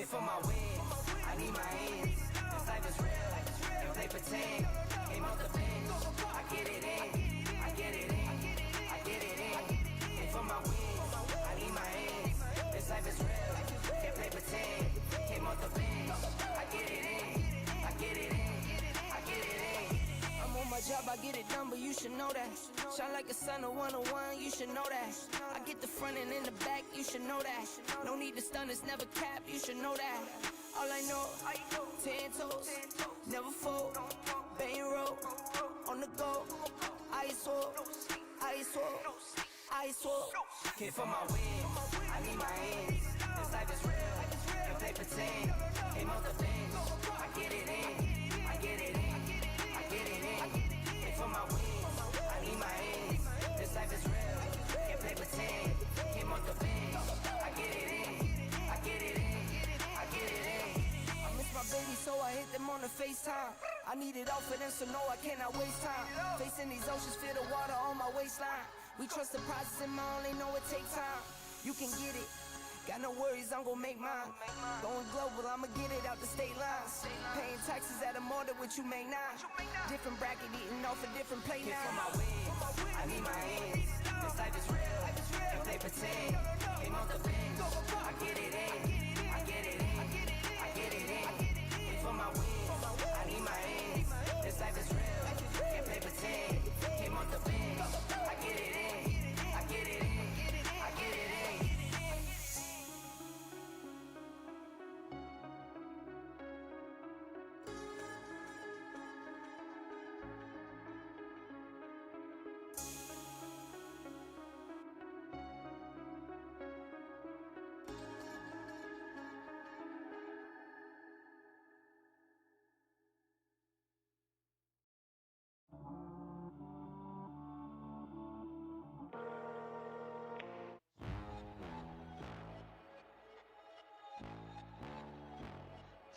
Hit for my wins, I need my hands. This life is real, and they pretend. Came off the bench, I get it in, I get it in, I get it in. Hit for my wins, I need my hands. This life is real, can't play pretend. Came off the bench, I get it in, I get it in, I get it in. I'm on my job, I get it done, but you should know that. Shine like a sun, a 101, you should know that. I get the front and in the back, you should know that. No need to stun, it's never capped, you should know that. All I know, 10 toes, never fold, bang roll, on the go, ice wall, ice wall, ice wall. Hit for my wins, I need my hands. This life is real, can play pretend. Came off the bench, I get it in, I get it in, I get it in. Hit for my wins, I need my hands. This life is real, can't play pretend. Came off the bench, I get it in, I get it in, I get it in. I miss my baby, so I hit them on the FaceTime. I need it all for them, so no, I cannot waste time. Facing these oceans, feel the water on my waistline. We trust the process and my only know it take time. You can get it, got no worries, I'm gon' make mine. Going global, I'ma get it out the state lines. Paying taxes at a more than what you make now. Different bracket, eating off a different plate now. Hit for my wins, I need my hands. This life is real, if they pretend. Came off the bench, I get it in, I get it in, I get it in. Hit for my wins, I need my hands. This life is real, can't play pretend. Came off the bench, I get it in, I get it in, I get it in.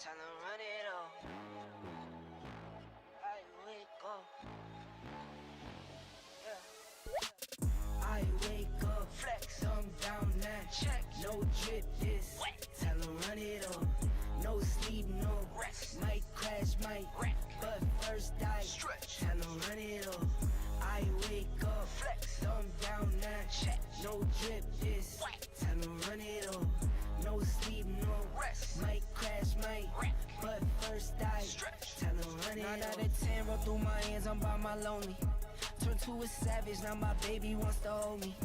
Time to run it all. I wake up. Yeah. I wake up. Flex. Thumb down now. Check. No drip this. Wet. Tell 'em run it all. No sleep, no rest. Might crash, might wreck. But first I stretch. Tell 'em run it all. I wake up. Flex. Thumb down now. Check. No drip this. Wet. Tell 'em run it all. No sleep, no rest. Might crash, might wreck. But first I stretch. Tell 'em run it. 9 out of 10 roll through my hands, I'm by my lonely. Turn to a savage, now my baby wants to hold me.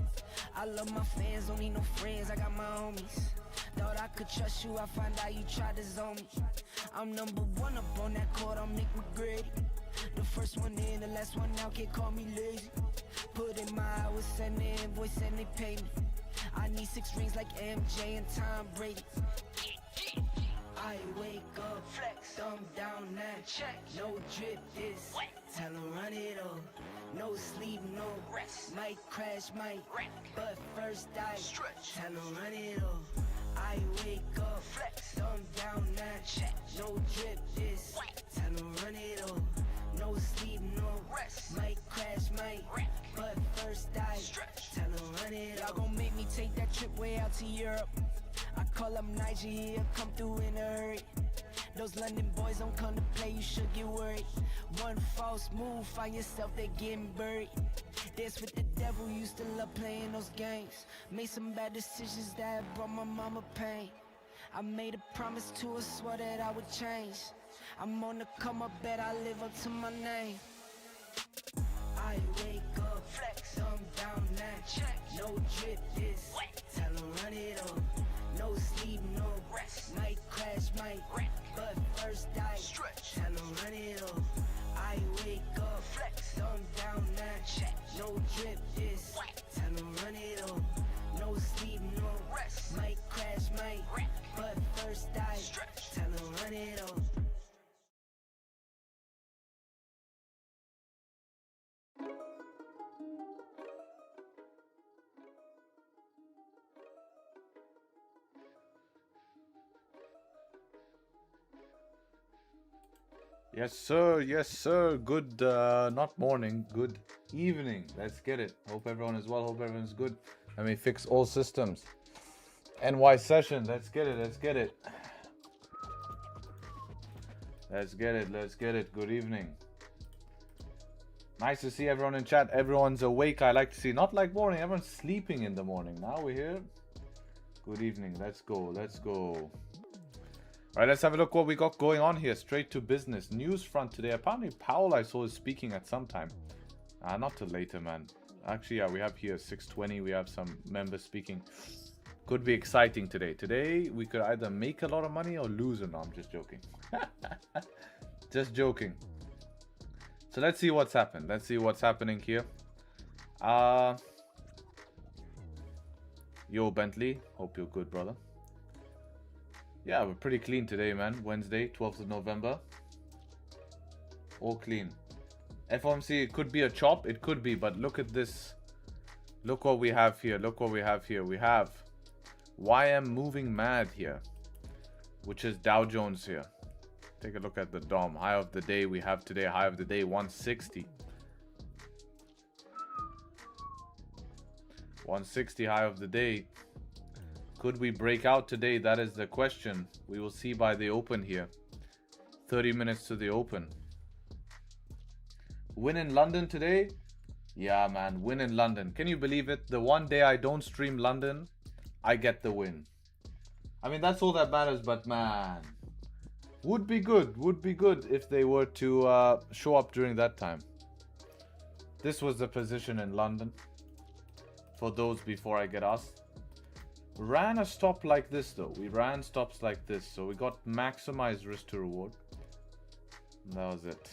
I love my fans, don't need no friends, I got my homies. Thought I could trust you, I find out you tried to zone me. I'm number one up on that court, I'm Nick McGrady. The first one in, the last one out, can't call me lazy. Put in my hours, send the invoice and they pay me. I need 6 rings like MJ and Tom Brady. I wake up, flex, thumb down now, check. No drip this, wet. Tell 'em run it all. No sleep, no rest. Might crash, might wreck. But first I stretch. Tell 'em run it all. I wake up, flex, thumb down now, check. No drip this, wet. Tell 'em run it all. No sleep, no rest. Might crash, might wreck. But first I stretch. Tell 'em run it all. Y'all gon' make me take that trip way out to Europe. I call up Nigeria, come through in a hurry. Those London boys don't come to play, you should get worried. One false move, find yourself there getting buried. Dance with the devil, used to love playing those games. Made some bad decisions that brought my mama pain. I made a promise to her, swore that I would change. I'm on the come up, bet I live up to my name. I wake up, flex, thumb down now, check. No drip this, wet. Tell 'em run it all. No sleep, no rest. Might crash, might wreck. But first I stretch. Tell 'em run it all. I wake up, flex, thumb down now, check. No drip this, wet. Tell 'em run it all. No sleep, no rest. Might crash, might wreck. But first I stretch. Tell 'em run it all. Yes, sir. Yes, sir. Good, not morning, good evening. Let's get it. Hope everyone is well. Hope everyone's good. Let me fix all systems. NY session. Let's get it. Let's get it. Let's get it. Let's get it. Good evening. Nice to see everyone in chat. Everyone's awake. I like to see. Not like morning. Everyone's sleeping in the morning. Now we're here. Good evening. Let's go. Let's go. All right, let's have a look what we got going on here. Straight to business. News front today. Apparently Powell, I saw, is speaking at some time. Not till later, man. Actually, yeah, we have here 6:20. We have some members speaking. Could be exciting today. Today, we could either make a lot of money or lose it. No, I'm just joking. Just joking. So let's see what's happened. Let's see what's happening here. Yo, Bentley. Hope you're good, brother. Yeah, we're pretty clean today, man. Wednesday, 12th of November. All clean. FOMC, it could be a chop. It could be, but look at this. Look what we have here. Look what we have here. We have YM moving mad here, which is Dow Jones here. Take a look at the DOM. High of the day we have today. High of the day 160. 160 high of the day. Could we break out today? That is the question. We will see by the open here. 30 minutes to the open. Win in London today? Yeah, man. Win in London. Can you believe it? The one day I don't stream London, I get the win. I mean, that's all that matters, but man, would be good if they were to show up during that time. This was the position in London for those before I get asked. Ran a stop like this though. We ran stops like this, so we got maximized risk to reward. That was it.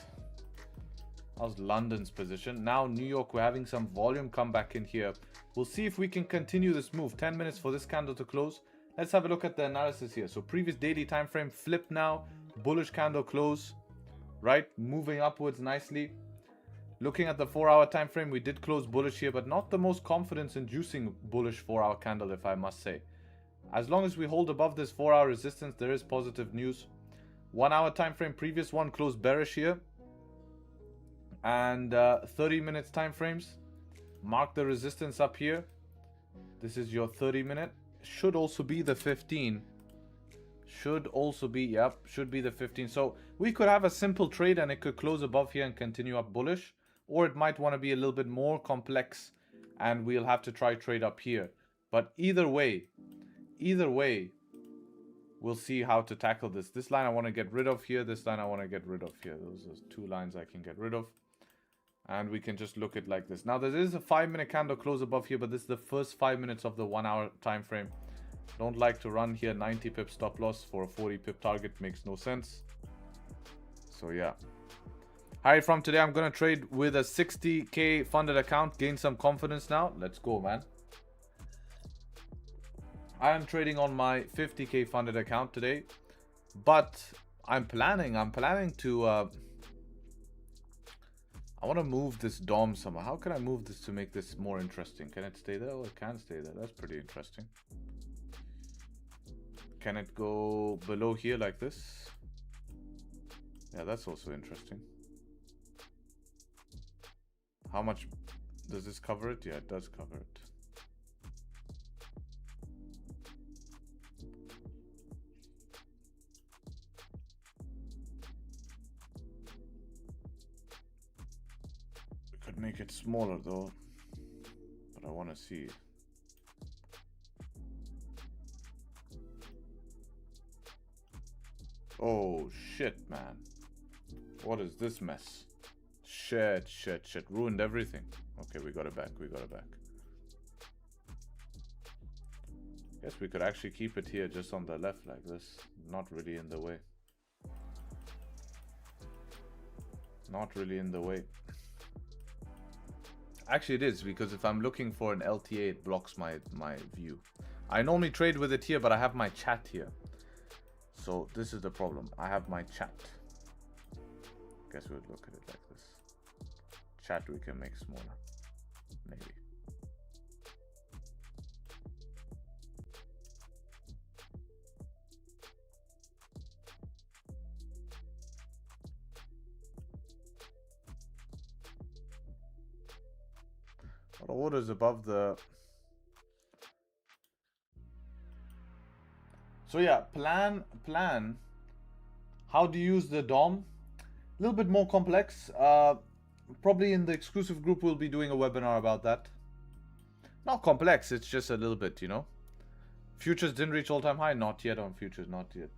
That was London's position. Now New York, we're having some volume come back in here. We'll see if we can continue this move. 10 minutes for this candle to close. Let's have a look at the analysis here. So previous daily time frame, flip now, bullish candle close, right? Moving upwards nicely. Looking at the 4-hour time frame, we did close bullish here, but not the most confidence-inducing bullish 4-hour candle, if I must say. As long as we hold above this 4-hour resistance, there is positive news. 1-hour time frame, previous one closed bearish here. And 30 minutes time frames, mark the resistance up here. This is your 30 minute. Should also be the 15. Should also be, yep, should be the 15. So we could have a simple trade and it could close above here and continue up bullish. Or it might want to be a little bit more complex and we'll have to try trade up here. But either way, we'll see how to tackle this. This line I want to get rid of here. This line I want to get rid of here. Those are two lines I can get rid of. And we can just look at like this. Now there is a 5-minute candle close above here, but this is the first 5 minutes of the 1-hour time frame. Don't like to run here 90 pip stop loss for a 40 pip target. Makes no sense. So yeah. Hi, from today I'm going to trade with a 60k funded account. Gain some confidence now. Let's go, man. I am trading on my 50k funded account today. But I'm planning to... I want to move this DOM somewhere. How can I move this to make this more interesting? Can it stay there? Oh, it can stay there. That's pretty interesting. Can it go below here like this? Yeah, that's also interesting. How much does this cover it? Yeah, it does cover it. We could make it smaller though, but I want to see. Oh shit, man. What is this mess? Shit. Ruined everything. Okay, we got it back. Guess we could actually keep it here just on the left like this. Not really in the way. Actually it is, because if I'm looking for an LTA, it blocks my view. I normally trade with it here, but I have my chat here. So this is the problem. I have my chat. Guess we'll look at it like this. Chat we can make smaller. Maybe. What orders above the... So yeah, plan How do you use the DOM? A little bit more complex. Probably in the exclusive group we'll be doing a webinar about that. Not complex, it's just a little bit, you know. Futures didn't reach all-time high? Not yet on futures, not yet.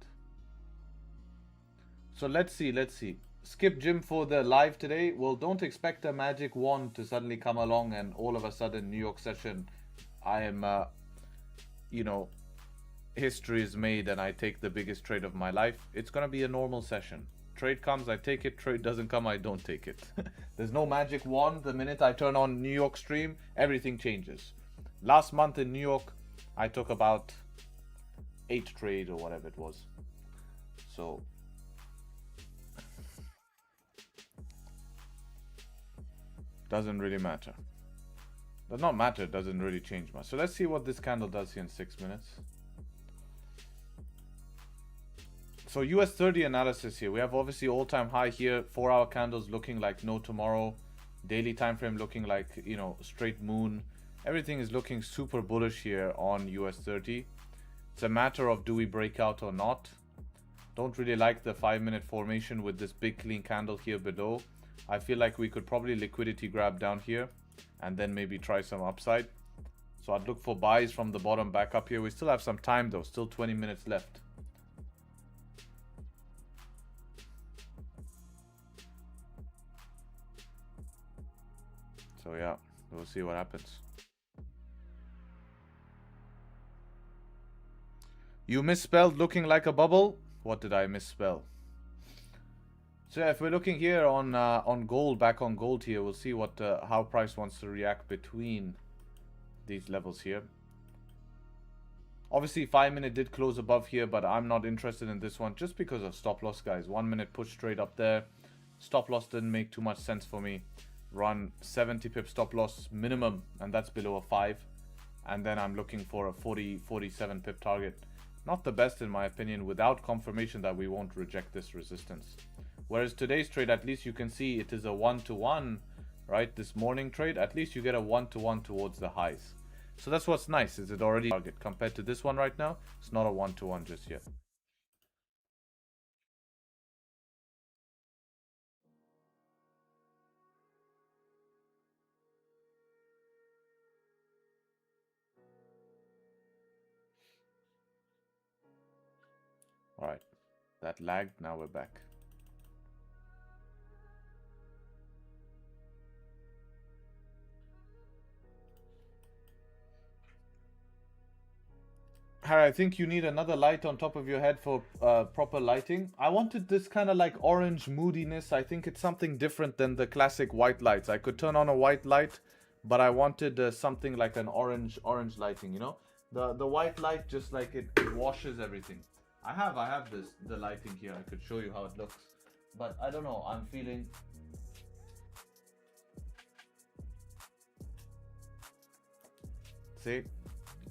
So let's see. Skip gym for the live today. Well, don't expect a magic wand to suddenly come along and all of a sudden New York session, I am, you know, history is made and I take the biggest trade of my life. It's going to be a normal session. Trade comes, I take it. Trade doesn't come, I don't take it. There's no magic wand. The minute I turn on New York stream, everything changes. Last month in New York, I took about 8 trades or whatever it was. So doesn't really matter. Does not matter, doesn't really change much. So let's see what this candle does here in 6 minutes. So US30 analysis here. We have obviously all-time high here. 4-hour candles looking like no tomorrow. Daily time frame looking like, you know, straight moon. Everything is looking super bullish here on US30. It's a matter of do we break out or not. Don't really like the 5-minute formation with this big clean candle here below. I feel like we could probably liquidity grab down here and then maybe try some upside. So I'd look for buys from the bottom back up here. We still have some time though, still 20 minutes left. So yeah, we'll see what happens. You misspelled looking like a bubble. What did I misspell? So yeah, if we're looking here on gold, back on gold here, we'll see what how price wants to react between these levels here. Obviously 5-minute did close above here, but I'm not interested in this one just because of stop loss, guys. 1 minute push straight up there. Stop loss didn't make too much sense for me. Run 70 pip stop loss minimum, and that's below a 5. And then I'm looking for a 47 pip target. Not the best in my opinion, without confirmation that we won't reject this resistance. Whereas today's trade, at least you can see it is a 1-to-1, right? This morning trade, at least you get a 1-to-1 towards the highs. So that's what's nice, is it already target. Compared to this one right now, it's not a 1-to-1 just yet. All right, that lagged, now we're back. Harry, I think you need another light on top of your head for proper lighting. I wanted this kind of like orange moodiness. I think it's something different than the classic white lights. I could turn on a white light, but I wanted something like an orange lighting, you know? The white light, just like it washes everything. I have the lighting here. I could show you how it looks, but I don't know. I'm feeling. See,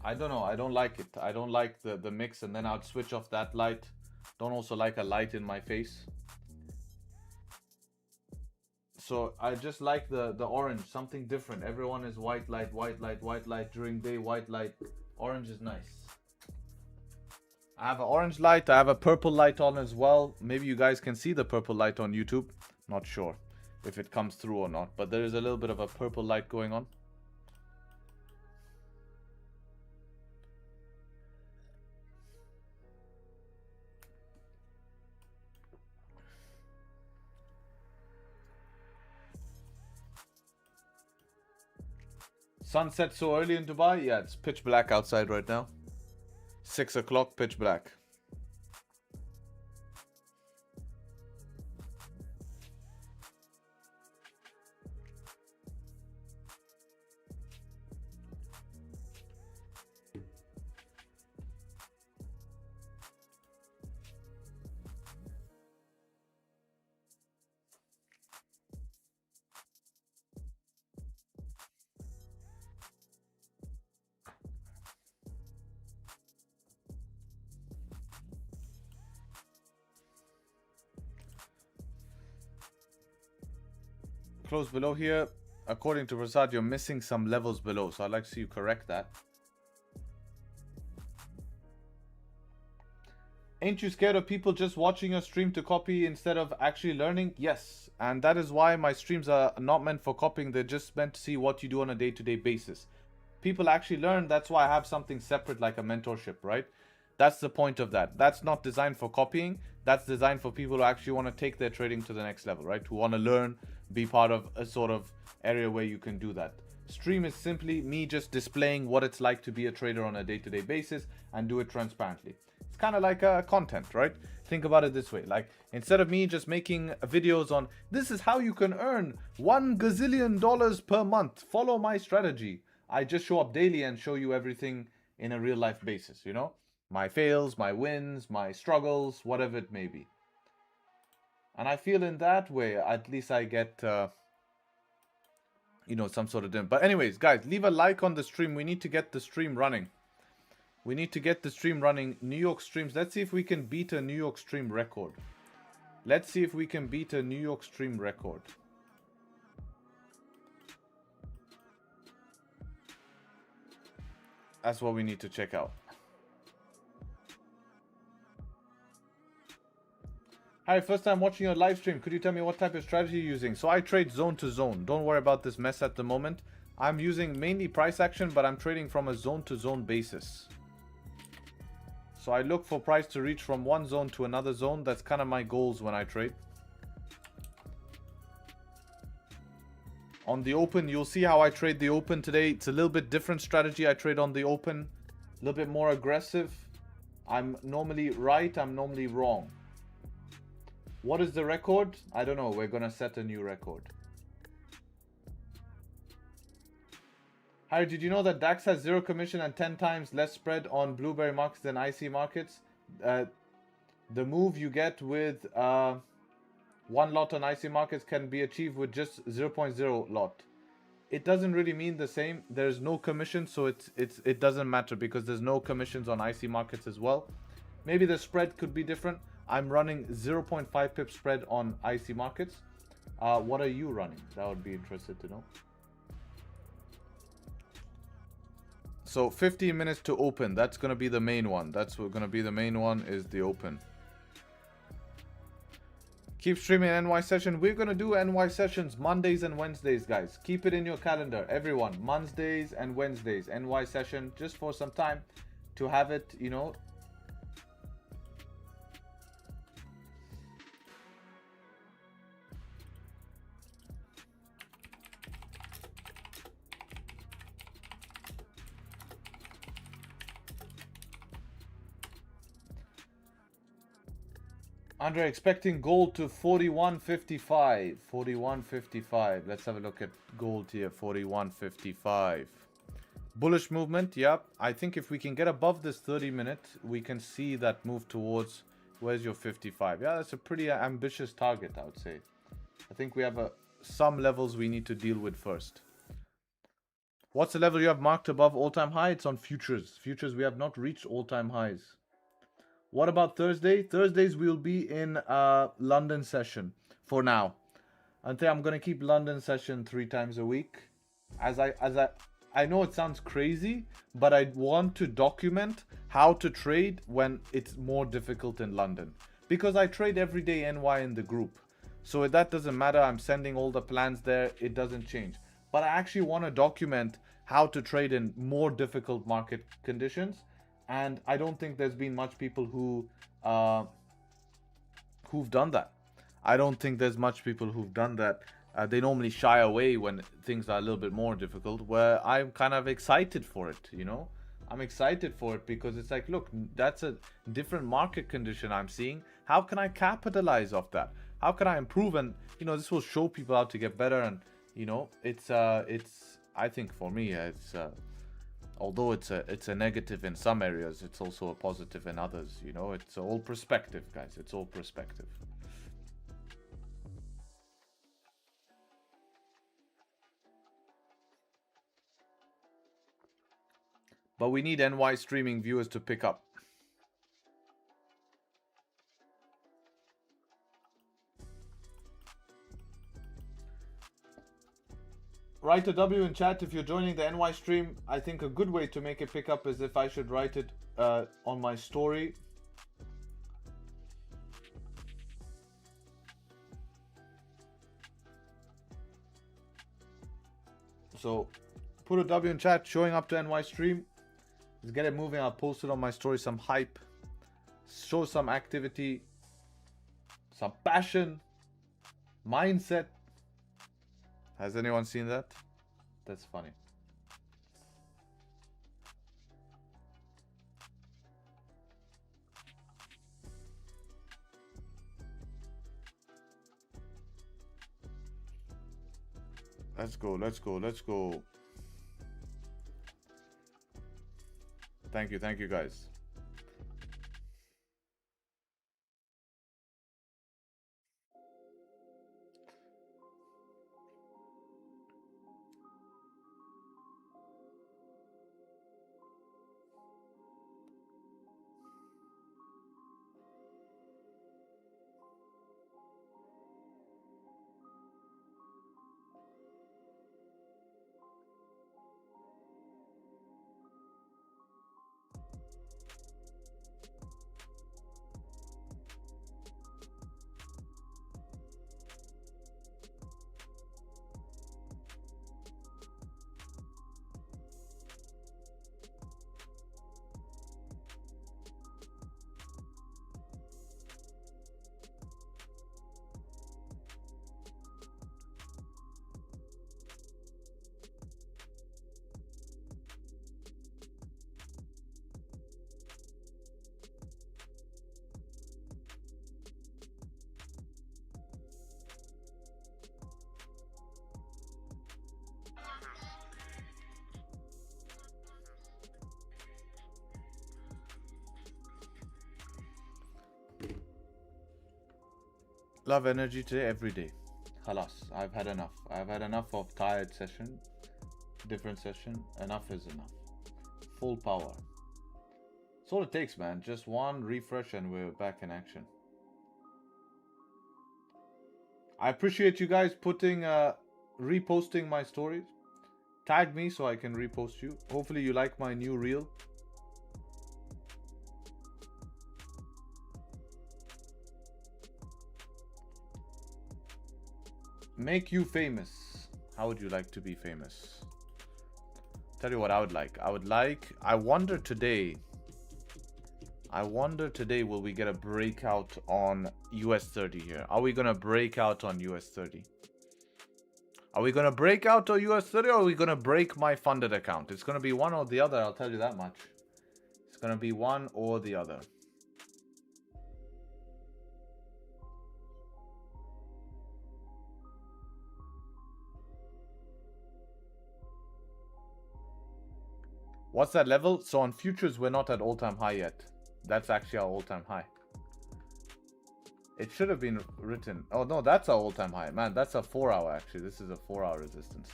I don't know. I don't like it. I don't like the mix, and then I'd switch off that light. Don't also like a light in my face. So I just like the orange, something different. Everyone is white light during day, white light. Orange is nice. I have an orange light. I have a purple light on as well. Maybe you guys can see the purple light on YouTube. Not sure if it comes through or not, but there is a little bit of a purple light going on. Sunset so early in Dubai? Yeah, it's pitch black outside right now. 6 o'clock, pitch black. Close below here. According to Prasad, you're missing some levels below, so I'd like to see you correct that. Ain't you scared of people just watching your stream to copy instead of actually learning? Yes. And that is why my streams are not meant for copying. They're just meant to see what you do on a day-to-day basis. People actually learn. That's why I have something separate like a mentorship, right? That's the point of that. That's not designed for copying. That's designed for people who actually want to take their trading to the next level, right? Who want to learn, be part of a sort of area where you can do that. Stream is simply me just displaying what it's like to be a trader on a day-to-day basis and do it transparently. It's kind of like content, right? Think about it this way. Like, instead of me just making videos on this is how you can earn $1 gazillion per month, follow my strategy, I just show up daily and show you everything in a real life basis, you know? My fails, my wins, my struggles, whatever it may be. And I feel in that way, at least I get, you know, some sort of dim. But anyways, guys, leave a like on the stream. We need to get the stream running. We need to get the stream running. New York streams. Let's see if we can beat a New York stream record. Let's see if we can beat a New York stream record. That's what we need to check out. Hi, first time watching your live stream. Could you tell me what type of strategy you're using? So I trade zone to zone. Don't worry about this mess at the moment. I'm using mainly price action, but I'm trading from a zone to zone basis. So I look for price to reach from one zone to another zone. That's kind of my goals when I trade. On the open, you'll see how I trade the open today. It's a little bit different strategy. I trade on the open, a little bit more aggressive. I'm normally right, I'm normally wrong. What is the record? I don't know. We're going to set a new record. Harry, did you know that DAX has 0 commission and 10 times less spread on blueberry markets than IC markets? The move you get with one lot on IC markets can be achieved with just 0.0 lot. It doesn't really mean the same. There's no commission, so it doesn't matter because there's no commissions on IC markets as well. Maybe the spread could be different. I'm running 0.5 pip spread on IC markets. What are you running? That would be interested to know. So 15 minutes to open. That's going to be the main one. That's going to be the main one is the open. Keep streaming NY session. We're going to do NY sessions Mondays and Wednesdays, guys. Keep it in your calendar. Everyone, Mondays and Wednesdays. NY session just for some time to have it, you know. Andre, expecting gold to 41.55. 41.55. Let's have a look at gold here. 41.55. Bullish movement. Yep. I think if we can get above this 30-minute, we can see that move towards. Where's your 55? Yeah, that's a pretty ambitious target, I would say. I think we have some levels we need to deal with first. What's the level you have marked above all-time high? It's on futures. Futures, we have not reached all-time highs. What about Thursday? Thursdays we'll be in London session for now. Until I'm gonna keep London session 3 times a week. I know it sounds crazy, but I want to document how to trade when it's more difficult in London. Because I trade every day NY in the group. So that doesn't matter. I'm sending all the plans there. It doesn't change. But I actually want to document how to trade in more difficult market conditions. And I don't think there's been much people who've done that. I don't think there's much people who've done that. They normally shy away when things are a little bit more difficult, where I'm kind of excited for it, you know? I'm excited for it because it's like, look, that's a different market condition I'm seeing. How can I capitalize off that? How can I improve? And, you know, this will show people how to get better. And, you know, it's I think for me, although it's a negative in some areas, it's also a positive in others, you know? It's all perspective, guys. It's all perspective. But we need NY streaming viewers to pick up. Write a W in chat if you're joining the NY stream. I think a good way to make it pick up is if I should write it on my story. So put a W in chat, showing up to NY stream. Let's get it moving. I'll post it on my story, some hype. Show some activity, some passion, mindset. Has anyone seen that? That's funny. Let's go, let's go, let's go. Thank you guys. Love energy today, every day. Khalas, I've had enough. I've had enough of tired session, different session. Enough is enough. Full power. That's all it takes, man. Just one refresh and we're back in action. I appreciate you guys reposting my stories. Tag me so I can repost you. Hopefully you like my new reel. Make you famous. How would you like to be famous? Tell you what I would like. I wonder today will we get a breakout on US30 here? Are we gonna break out on US30? Are we gonna break out on US30 or are we gonna break my funded account? It's gonna be one or the other, I'll tell you that much. It's gonna be one or the other. What's that level? So on futures, we're not at all-time high yet. That's actually our all-time high. It should have been written. Oh, no, that's our all-time high. Man, that's a 4-hour, actually. This is a 4-hour resistance.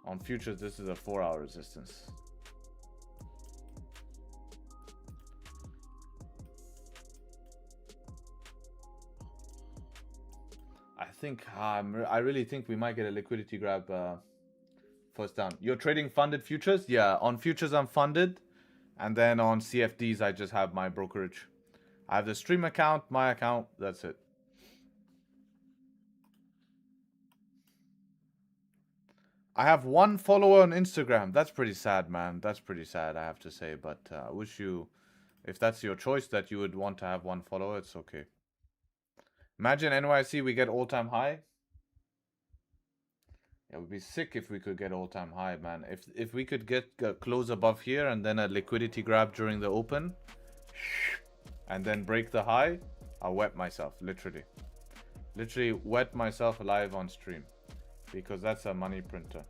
On futures, this is a 4-hour resistance. I really think we might get a liquidity grab first down. You're trading funded futures? Yeah, on futures I'm funded. And then on CFDs, I just have my brokerage. I have the stream account, my account, that's it. I have one follower on Instagram. That's pretty sad, man. That's pretty sad, I have to say. But I wish you, if that's your choice that you would want to have one follower, it's okay. Imagine NYC, we get all-time high. It would be sick if we could get all-time high, man. If we could get close above here and then a liquidity grab during the open and then break the high, I'll wet myself, literally. Literally wet myself alive on stream because that's a money printer.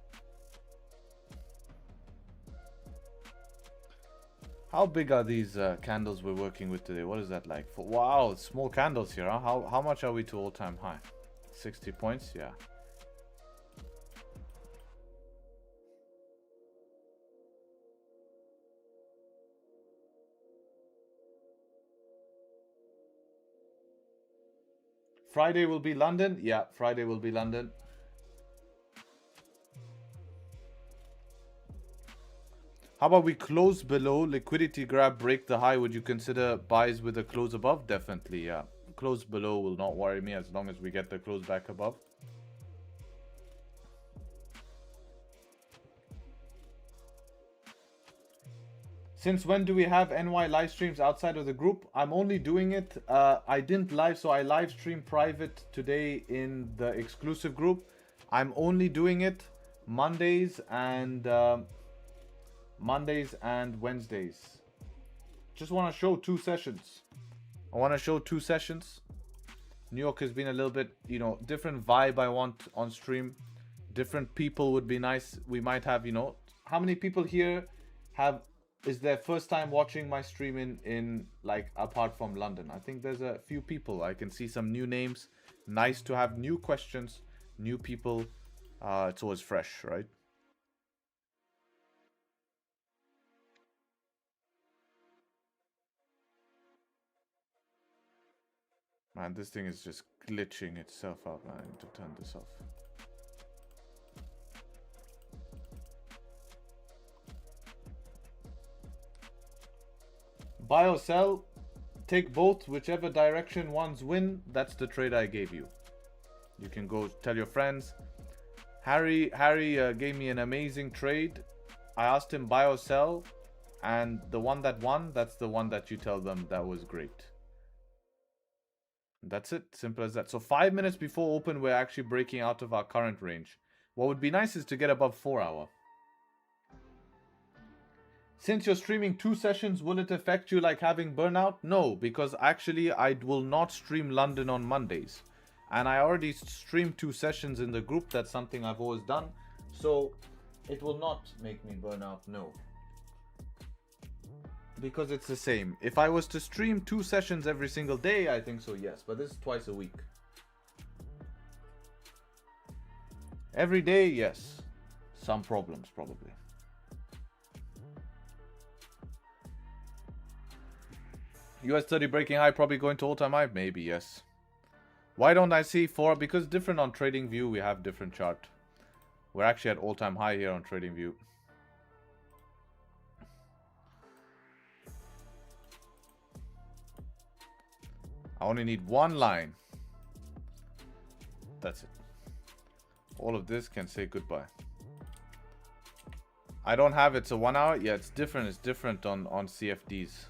How big are these candles we're working with today? What is that like? Wow, small candles here, huh? How much are we to all-time high? 60 points? Yeah. Friday will be London. Yeah, Friday will be London. How about we close below, liquidity grab, break the high? Would you consider buys with a close above? Definitely, yeah. Close below will not worry me as long as we get the close back above. Since when do we have NY live streams outside of the group? I'm only doing it. I didn't live, so I live stream private today in the exclusive group. I'm only doing it Mondays and Wednesdays. Just want to show 2 sessions. I want to show 2 sessions. New York has been a little bit, you know, different vibe I want on stream. Different people would be nice. We might have, you know, how many people here is their first time watching my stream in like apart from London? I think there's a few people. I can see some new names. Nice to have new questions, new people. It's always fresh, right? Man, this thing is just glitching itself out, man. I need to turn this off. Buy or sell, take both, whichever direction ones win. That's the trade I gave you. You can go tell your friends. Harry gave me an amazing trade. I asked him buy or sell, and the one that won, that's the one that you tell them that was great. That's it, simple as that. So 5 minutes before open, we're actually breaking out of our current range. What would be nice is to get above 4 hour. Since you're streaming 2 sessions, will it affect you like having burnout? No, because actually I will not stream London on Mondays. And I already streamed 2 sessions in the group. That's something I've always done. So it will not make me burn out, no. Because it's the same. If I was to stream 2 sessions every single day, I think so, yes. But this is twice a week. Every day, yes. Some problems, probably. US30 breaking high, probably going to all-time high? Maybe, yes. Why don't I see 4? Because different on Tradingview, we have different chart. We're actually at all-time high here on Tradingview. I only need 1 line. That's it. All of this can say goodbye. I don't have it's a 1 hour. Yeah, it's different. It's different on CFDs.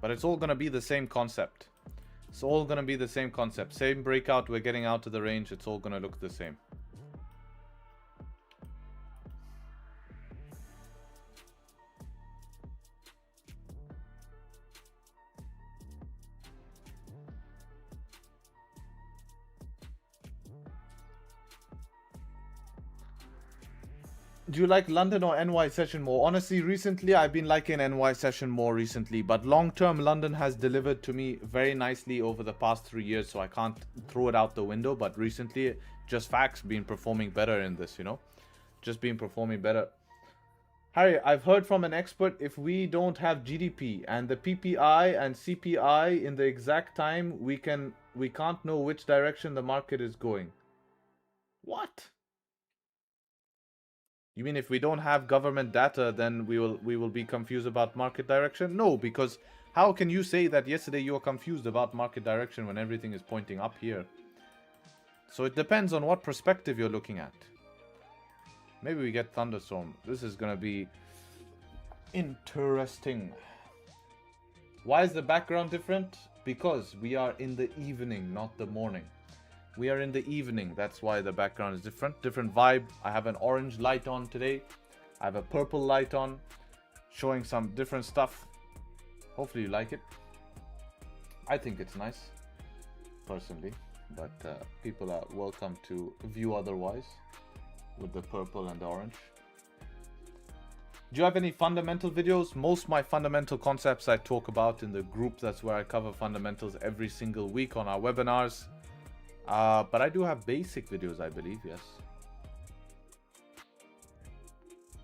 But it's all going to be the same concept. It's all going to be the same concept. Same breakout. We're getting out of the range. It's all going to look the same. Do you like London or NY session more? Honestly, recently I've been liking NY session more recently, but long-term London has delivered to me very nicely over the past 3 years, so I can't throw it out the window. But recently, just facts, been performing better in this, you know, just been performing better. Harry, I've heard from an expert, if we don't have GDP and the PPI and CPI in the exact time, we can't know which direction the market is going. What? You mean if we don't have government data, then we will be confused about market direction? No, because how can you say that yesterday you were confused about market direction when everything is pointing up here? So it depends on what perspective you're looking at. Maybe we get thunderstorm. This is gonna be interesting. Why is the background different? Because we are in the evening, not the morning. We are in the evening. That's why the background is different. Different vibe. I have an orange light on today. I have a purple light on, showing some different stuff. Hopefully you like it. I think it's nice, personally. But people are welcome to view otherwise with the purple and the orange. Do you have any fundamental videos? Most of my fundamental concepts I talk about in the group. That's where I cover fundamentals every single week on our webinars. But I do have basic videos, I believe, yes.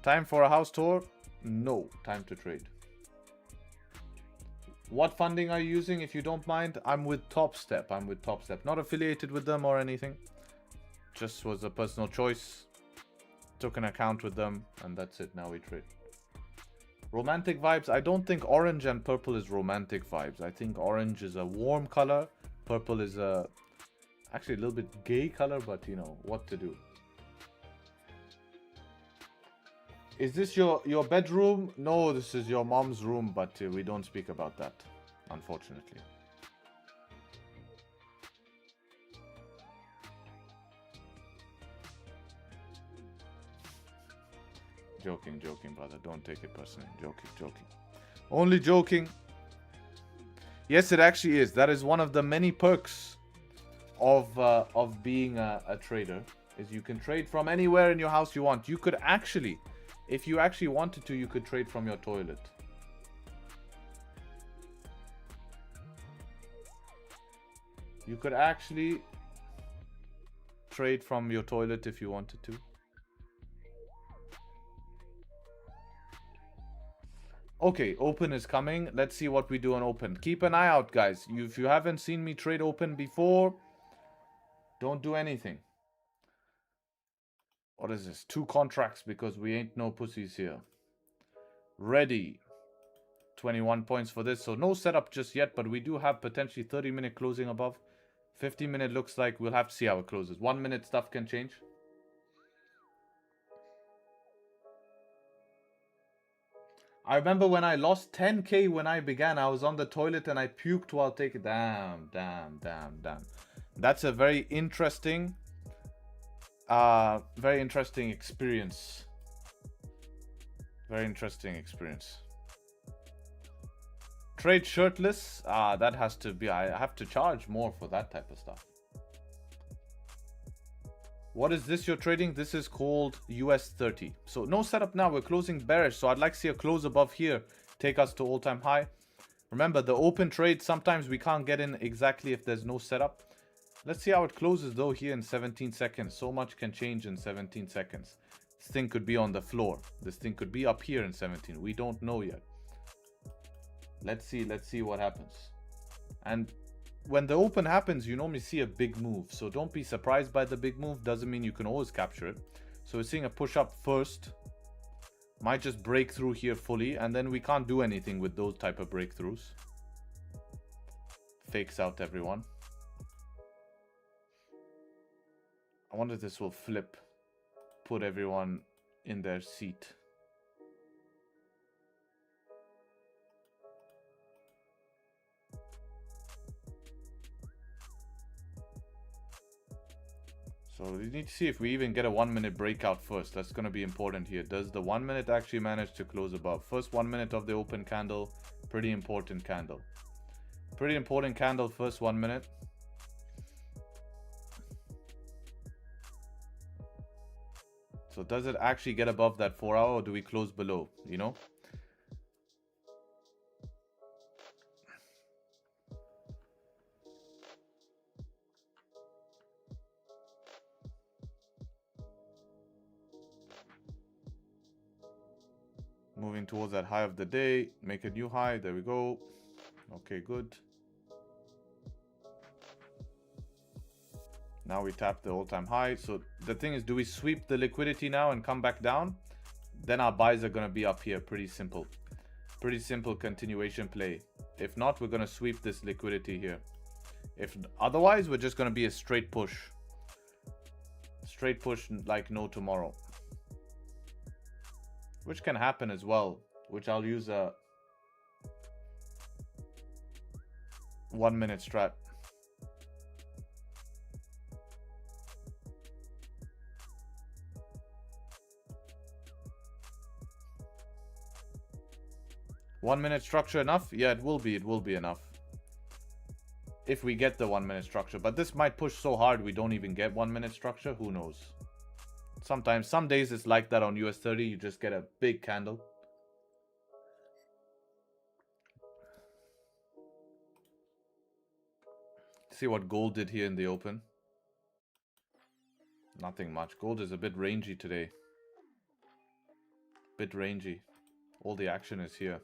Time for a house tour? No, time to trade. What funding are you using, if you don't mind? I'm with TopStep. Not affiliated with them or anything. Just was a personal choice. Took an account with them, and that's it. Now we trade. Romantic vibes? I don't think orange and purple is romantic vibes. I think orange is a warm color. Purple is a... actually a little bit gay color, but you know what to do. Is this your bedroom? No, this is your mom's room, but we don't speak about that, unfortunately. Joking, brother. Don't take it personally. Joking. Only joking. Yes, it actually is. That is one of the many perks of being a trader. Is you can trade from anywhere in your house you want. You could actually, if you actually wanted to, you could trade from your toilet. You could actually trade from your toilet if you wanted to. Okay, open is coming. Let's see what we do on open. Keep an eye out, guys. If you haven't seen me trade open before, don't do anything. What is this? 2 contracts because we ain't no pussies here. Ready. 21 points for this. So no setup just yet, but we do have potentially 30-minute closing above. 50-minute looks like we'll have to see how it closes. 1-minute stuff can change. I remember when I lost 10k when I began, I was on the toilet and I puked while taking... Damn. That's a very interesting experience. Very interesting experience. Trade shirtless? That has to be... I have to charge more for that type of stuff. What is this you're trading? This is called US30. So no setup now. We're closing bearish. So I'd like to see a close above here. Take us to all-time high. Remember, the open trade, sometimes we can't get in exactly if there's no setup. Let's see how it closes though here in 17 seconds. So much can change in 17 seconds. This thing could be on the floor. This thing could be up here in 17. We don't know yet. Let's see what happens. And when the open happens, you normally see a big move. So don't be surprised by the big move. Doesn't mean you can always capture it. So we're seeing a push up first. Might just break through here fully. And then we can't do anything with those type of breakthroughs. Fakes out everyone. I wonder if this will flip. Put everyone in their seat. So we need to see if we even get a 1-minute breakout first. That's going to be important here. Does the 1 minute actually manage to close above? First 1 minute of the open candle. Pretty important candle. Pretty important candle, first 1 minute. So does it actually get above that 4 hour or do we close below? You know? Moving towards that high of the day. Make a new high. There we go. Okay, good. Now we tap the all-time high. So the thing is, do we sweep the liquidity now and come back down? Then our buys are going to be up here. Pretty simple. Pretty simple continuation play. If not, we're going to sweep this liquidity here. If otherwise, we're just going to be a straight push. Straight push like no tomorrow. Which can happen as well. Which I'll use a 1 minute strat. One minute structure enough? Yeah, it will be enough. If we get the 1 minute structure. But this might push so hard we don't even get 1 minute structure. Who knows? Sometimes, some days it's like that on US30. You just get a big candle. See what gold did here in the open. Nothing much. Gold is a bit rangy today. Bit rangy. All the action is here.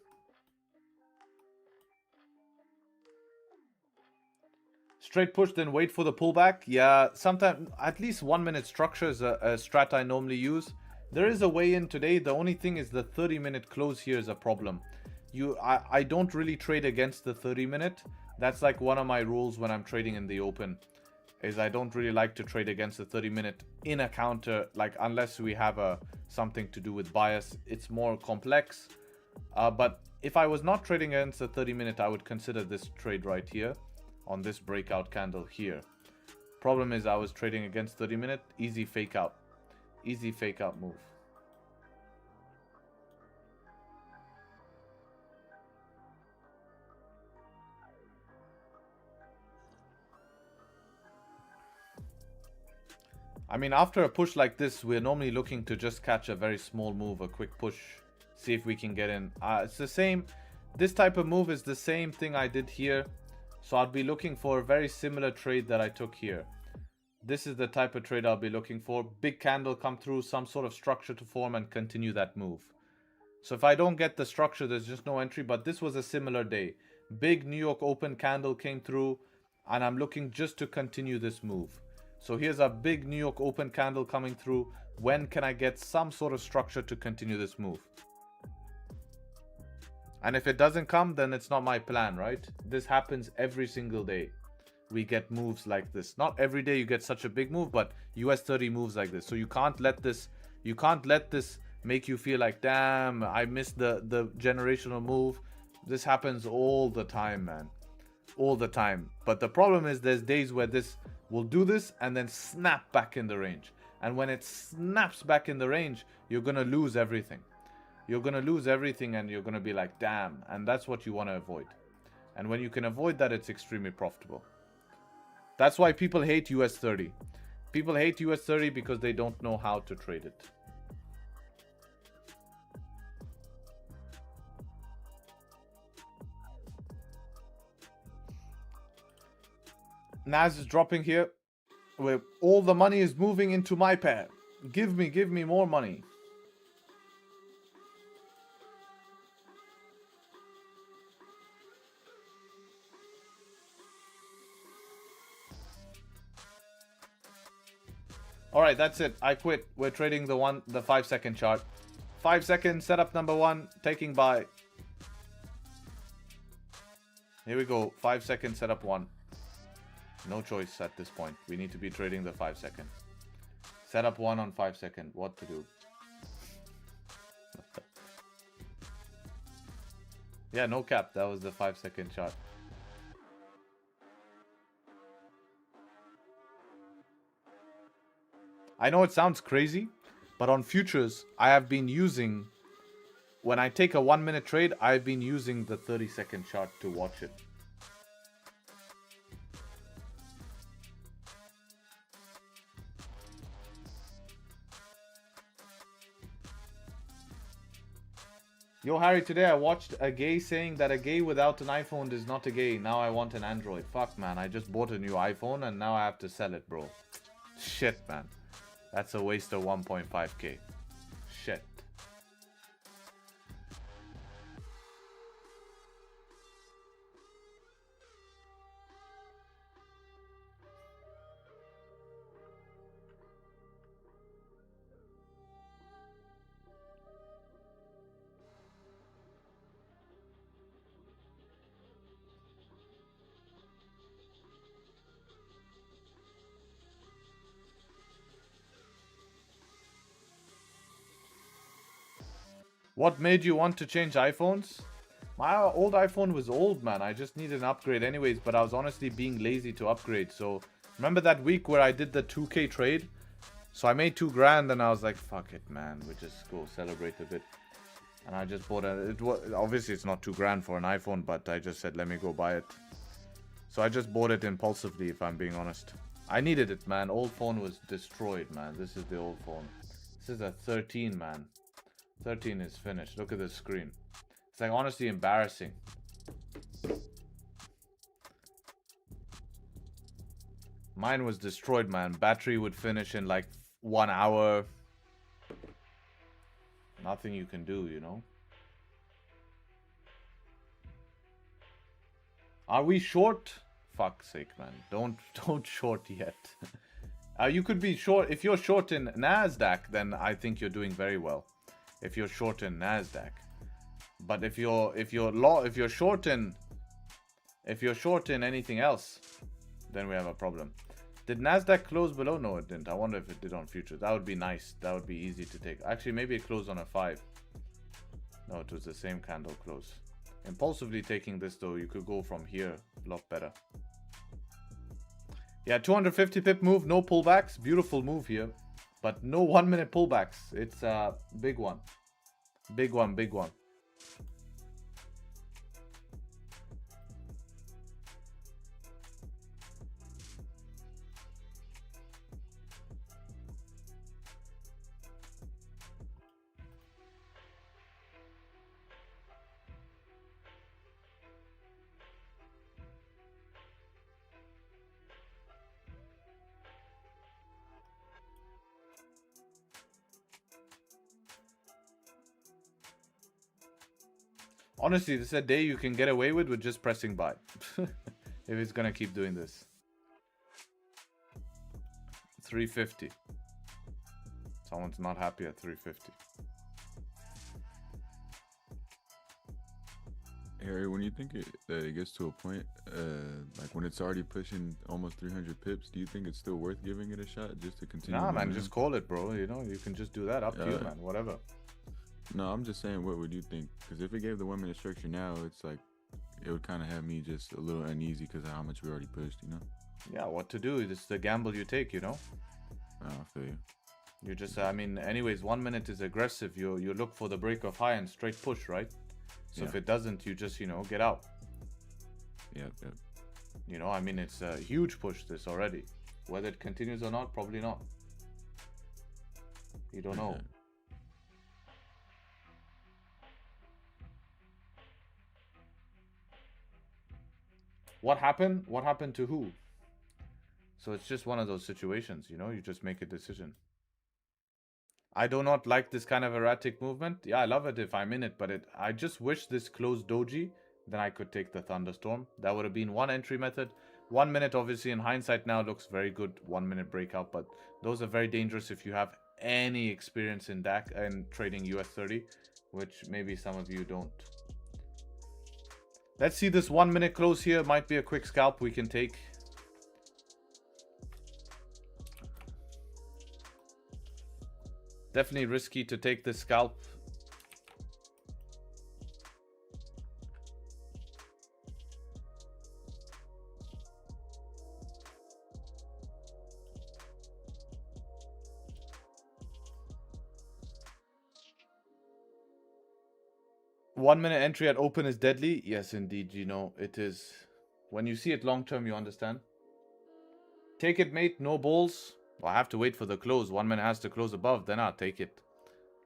Straight push, then wait for the pullback. Yeah, sometimes at least 1 minute structure is a strat I normally use. There is a way in today. The only thing is the 30-minute close here is a problem. I don't really trade against the 30-minute. That's like one of my rules when I'm trading in the open. is I don't really like to trade against the 30-minute in a counter, like unless we have something to do with bias. It's more complex. But if I was not trading against the 30-minute, I would consider this trade right here on this breakout candle here. Problem is I was trading against 30-minute, easy fake out move. I mean, after a push like this, we're normally looking to just catch a very small move, a quick push, see if we can get in. It's the same, this type of move is the same thing I did here. So I'll be looking for a very similar trade that I took here. This is the type of trade I'll be looking for. Big candle come through, some sort of structure to form and continue that move. So if I don't get the structure, there's just no entry. But this was a similar day. Big New York open candle came through and I'm looking just to continue this move. So here's a big New York open candle coming through. When can I get some sort of structure to continue this move? And if it doesn't come, then it's not my plan, right? This happens every single day. We get moves like this. Not every day you get such a big move, but US30 moves like this. So you can't let this make you feel like, damn, I missed the generational move. This happens all the time, man. All the time. But the problem is there's days where this will do this and then snap back in the range. And when it snaps back in the range, you're going to lose everything. You're going to lose everything and you're going to be like, damn. And that's what you want to avoid. And when you can avoid that, it's extremely profitable. That's why people hate US30. People hate US30 because they don't know how to trade it. Nas is dropping here. Where all the money is moving into my pair. Give me more money. All right, that's it. I quit. We're trading the 5-second chart. 5 seconds, setup number 1, taking buy. Here we go. 5 seconds, setup 1. No choice at this point. We need to be trading the 5-second. Setup 1 on 5-second. What to do? Yeah, no cap. That was the 5-second chart. I know it sounds crazy, but on futures, I have been using, when I take a 1-minute trade, I've been using the 30-second chart to watch it. Yo, Harry, today I watched a gay saying that a gay without an iPhone is not a gay. Now I want an Android. Fuck, man. I just bought a new iPhone and now I have to sell it, bro. Shit, man. That's a waste of 1.5k. Shit. What made you want to change iPhones? My old iPhone was old, man. I just needed an upgrade anyways, but I was honestly being lazy to upgrade. So remember that week where I did the 2k trade? So I made 2 grand and I was like, fuck it, man. We just go celebrate a bit. And I just bought obviously it's not 2 grand for an iPhone, but I just said, let me go buy it. So I just bought it impulsively, if I'm being honest. I needed it, man. Old phone was destroyed, man. This is the old phone. This is a 13, man. 13 is finished. Look at the screen. It's like honestly embarrassing. Mine was destroyed, man. Battery would finish in like 1 hour. Nothing you can do, you know. Are we short? Fuck's sake, man. Don't short yet. You could be short. If you're short in NASDAQ, then I think you're doing very well. If you're short in NASDAQ, but if you're short in anything else, then we have a problem. Did Nasdaq close below? No, it didn't. I wonder if it did on futures. That would be nice. That would be easy to take. Actually, maybe it closed on a 5. No, it was the same candle close. Impulsively taking this though, you could go from here a lot better. Yeah, 250 pip move, no pullbacks. Beautiful move here, but no 1 minute pullbacks. It's a big one. Big one, big one. Honestly, this is a day you can get away with just pressing buy. If it's gonna keep doing this. 350. Someone's not happy at 350. Harry, when you think that it gets to a point, like when it's already pushing almost 300 pips, do you think it's still worth giving it a shot just to continue? Nah, man, just call it, bro. You know, you can just do that. Up to you, man. Whatever. No, I'm just saying, what would you think? Because if it gave the 1 minute structure now, it's like, it would kind of have me just a little uneasy because of how much we already pushed, you know? Yeah, what to do? It's the gamble you take, you know? I feel you. You just, I mean, anyways, 1 minute is aggressive. You look for the break of high and straight push, right? So if it doesn't, you just, you know, get out. Yep. You know, I mean, it's a huge push this already. Whether it continues or not, probably not. You don't know. What happened? What happened to who? So it's just one of those situations, you know, you just make a decision. I do not like this kind of erratic movement. Yeah, I love it if I'm in it, but I just wish this closed doji, then I could take the thunderstorm. That would have been one entry method. 1 minute, obviously, in hindsight now looks very good. 1 minute breakout, but those are very dangerous if you have any experience in DAC and trading US30, which maybe some of you don't. Let's see this 1 minute close here. Might be a quick scalp we can take. Definitely risky to take this scalp. One minute entry at open is deadly. Yes, indeed, you know, it is. When you see it long term, you understand. Take it, mate. No balls. Well, I have to wait for the close. 1 minute has to close above, then I'll take it.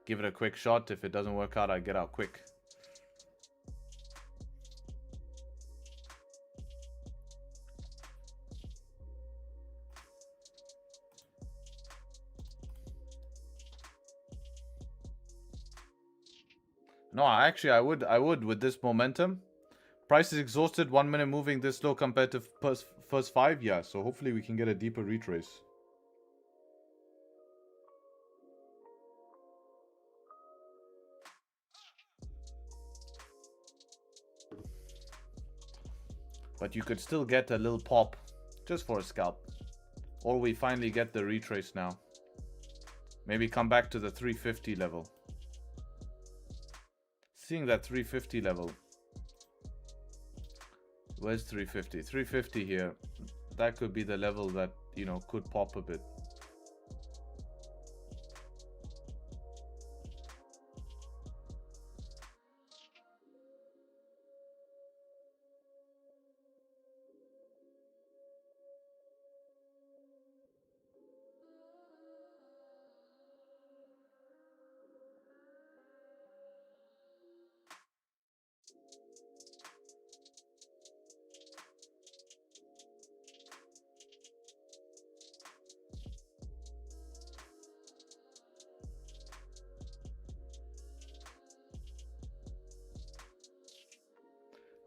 Give it a quick shot. If it doesn't work out, I get out quick. No, actually, I would with this momentum. Price is exhausted. 1 minute moving this low compared to first 5. Yeah, so hopefully we can get a deeper retrace. But you could still get a little pop just for a scalp. Or we finally get the retrace now. Maybe come back to the 350 level. Seeing that 350 level. Where's 350? 350 here. That could be the level that, you know, could pop a bit.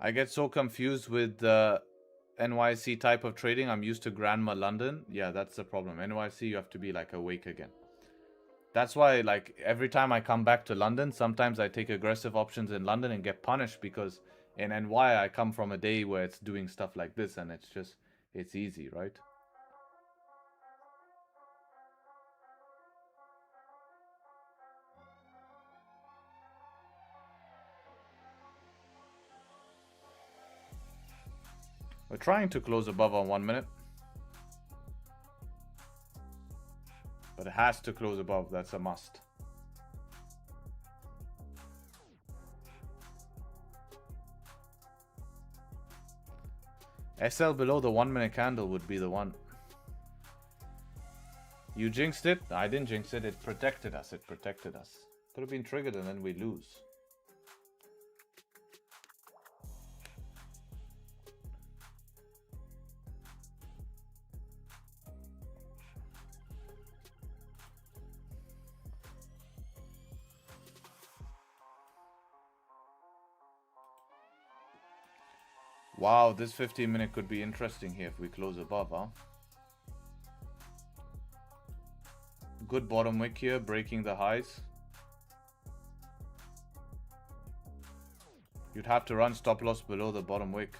I get so confused with the NYC type of trading. I'm used to Grandma London. Yeah, that's the problem. NYC, you have to be like awake again. That's why, like, every time I come back to London, sometimes I take aggressive options in London and get punished because in NY I come from a day where it's doing stuff like this and it's just, it's easy, right? We're trying to close above on 1 minute. But it has to close above, that's a must. SL below the 1 minute candle would be the one. You jinxed it? I didn't jinx it, it protected us, it protected us. Could have been triggered and then we lose. Wow, this 15 minute could be interesting here if we close above, huh? Good bottom wick here, breaking the highs. You'd have to run stop loss below the bottom wick.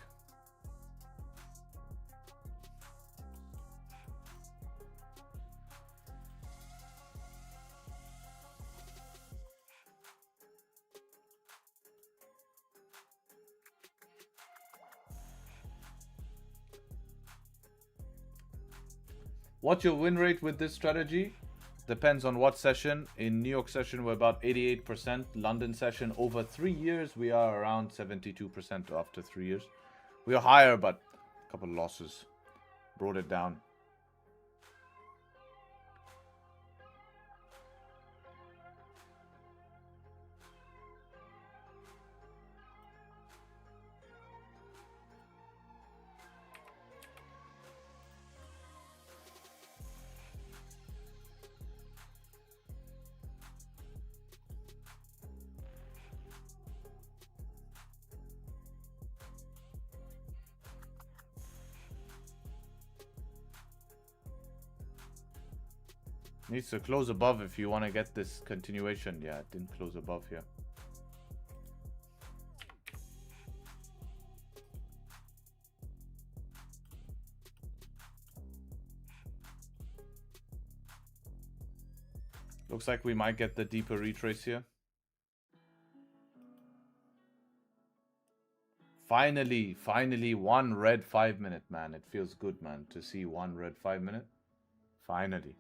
What's your win rate with this strategy? Depends on what session. In New York session, we're about 88%. London session, over 3 years, we are around 72% after 3 years. We are higher, but a couple of losses brought it down. Needs to close above if you want to get this continuation. Yeah, it didn't close above here. Looks like we might get the deeper retrace here. Finally, one red 5 minute, man. It feels good, man, to see one red 5 minute. Finally.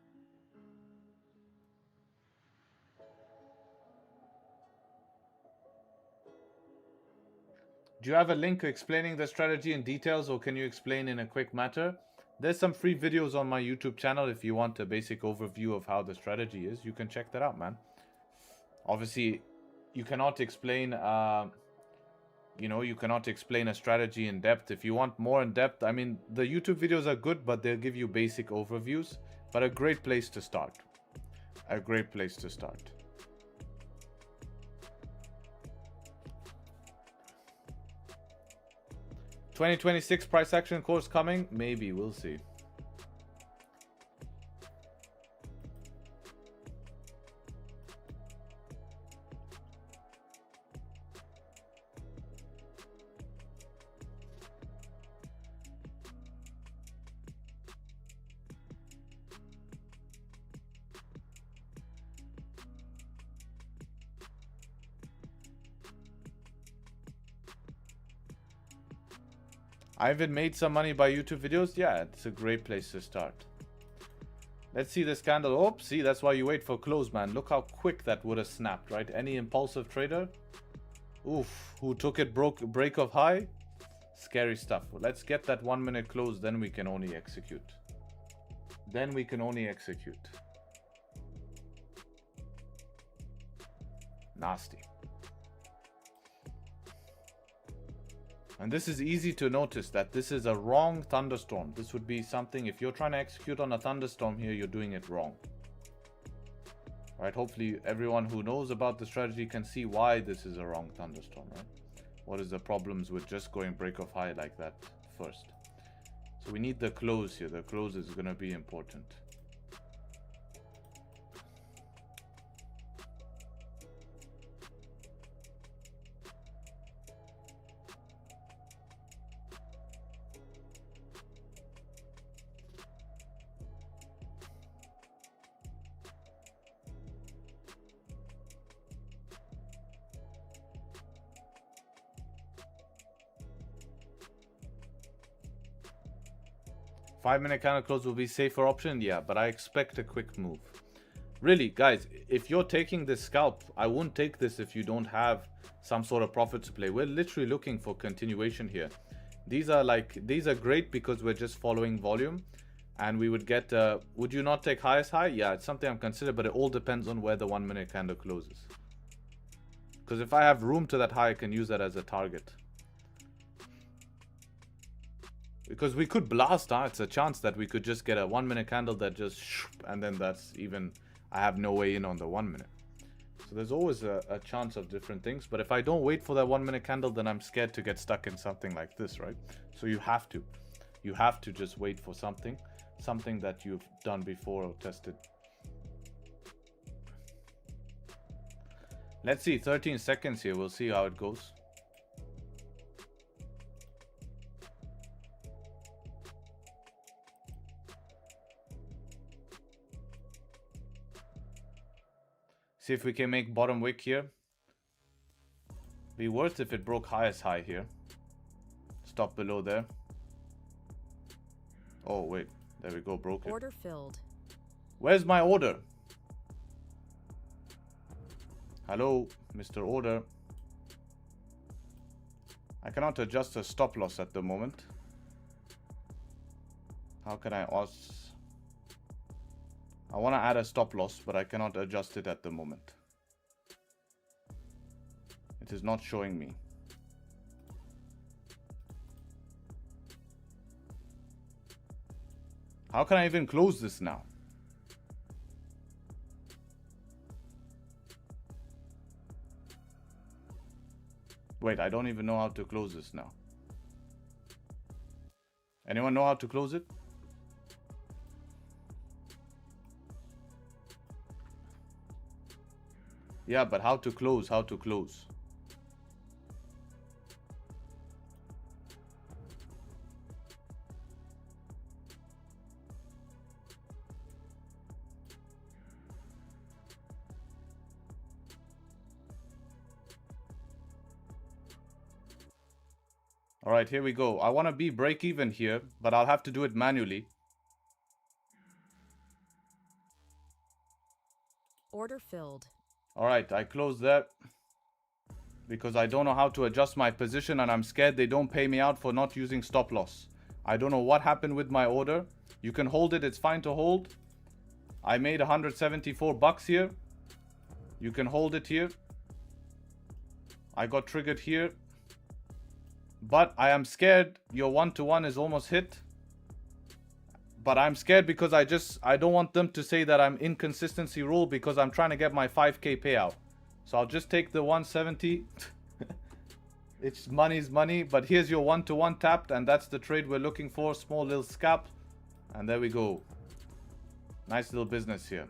Do you have a link explaining the strategy in details, or can you explain in a quick matter? There's some free videos on my YouTube channel if you want a basic overview of how the strategy is. You can check that out, man. Obviously, you cannot explain, you cannot explain a strategy in depth. If you want more in depth, I mean, the YouTube videos are good, but they'll give you basic overviews. But a great place to start. A great place to start. $2026 price action course coming? Maybe, we'll see. I even made some money by YouTube videos. Yeah, it's a great place to start. Let's see this candle. Oh, see, that's why you wait for close, man. Look how quick that would have snapped, right? Any impulsive trader? Oof, who took it break of high? Scary stuff. Well, let's get that 1 minute close, then we can only execute. Then we can only execute. Nasty. And this is easy to notice that this is a wrong thunderstorm. This would be something, if you're trying to execute on a thunderstorm here, you're doing it wrong. Right? Hopefully everyone who knows about the strategy can see why this is a wrong thunderstorm, right? What is the problems with just going break of high like that first? So we need the close here. The close is going to be important. 5-minute candle close will be safer option. Yeah, but I expect a quick move. Really, guys, if you're taking this scalp, I wouldn't take this if you don't have some sort of profit to play. We're literally looking for continuation here. These are great because we're just following volume, and we would get, would you not take highest high? Yeah, it's something I'm considering, but it all depends on where the 1-minute candle closes. Because if I have room to that high, I can use that as a target. Because we could blast, it's a chance that we could just get a 1-minute candle that just, and then that's even, I have no way in on the 1 minute. So there's always a chance of different things. But if I don't wait for that 1-minute candle, then I'm scared to get stuck in something like this, right? So you have to just wait for something that you've done before or tested. Let's see, 13 seconds here. We'll see how it goes. See if we can make bottom wick here. Be worse if it broke highest high here. Stop below there. Oh wait, there we go, broke it. Order filled. Where's my order? Hello, Mr. Order. I cannot adjust a stop loss at the moment. How can I ask? I want to add a stop loss, but I cannot adjust it at the moment. It is not showing me. How can I even close this now? Wait, I don't even know how to close this now. Anyone know how to close it? Yeah, but how to close? How to close? All right, here we go. I want to be break even here, but I'll have to do it manually. Order filled. All right, I closed that because I don't know how to adjust my position, and I'm scared they don't pay me out for not using stop loss. I don't know what happened with my order. You can hold it. It's fine to hold. I made 174 bucks here. You can hold it here. I got triggered here. But I am scared your 1-to-1 is almost hit. But I'm scared because I don't want them to say that I'm inconsistency rule because I'm trying to get my 5k payout. So I'll just take the 170. It's money's money. But here's your 1-to-1 tapped, and that's the trade we're looking for. Small little scalp. And there we go. Nice little business here.